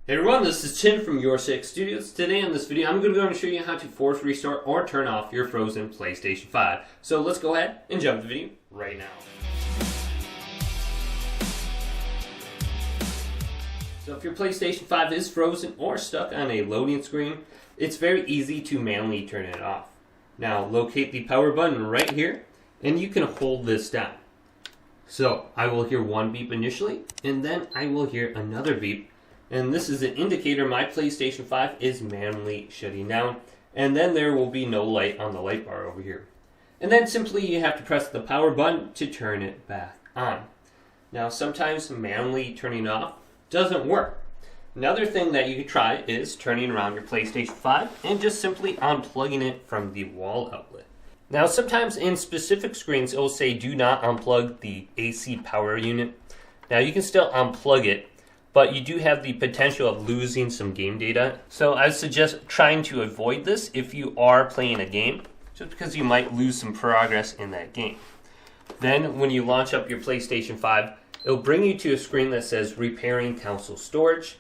Hey everyone, this is Tim from YourSixStudios. Today in this video, I'm going to go and show you how to force restart or turn off your frozen PlayStation 5. So let's go ahead and jump to the video right now. So if your PlayStation 5 is frozen or stuck on a loading screen, it's very easy to manually turn it off. Now locate the power button right here, and you can hold this down. So I will hear one beep initially, and then I will hear another beep. And this is an indicator my PlayStation 5 is manually shutting down. And then there will be no light on the light bar over here. And then simply you have to press the power button to turn it back on. Now sometimes manually turning off doesn't work. Another thing that you can try is turning around your PlayStation 5 and just simply unplugging it from the wall outlet. Now sometimes in specific screens it will say do not unplug the AC power unit. Now you can still unplug it, but you do have the potential of losing some game data. So I suggest trying to avoid this if you are playing a game, just because you might lose some progress in that game. Then when you launch up your PlayStation 5, it'll bring you to a screen that says repairing console storage.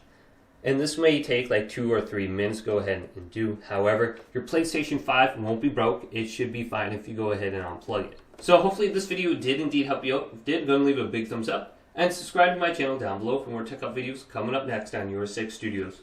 And this may take like 2 or 3 minutes. Go ahead and do. However, your PlayStation 5 won't be broke. It should be fine if you go ahead and unplug it. So hopefully this video did indeed help you out. If it did, go and leave a big thumbs up. And subscribe to my channel down below for more tech up videos coming up next on YourSixGaming.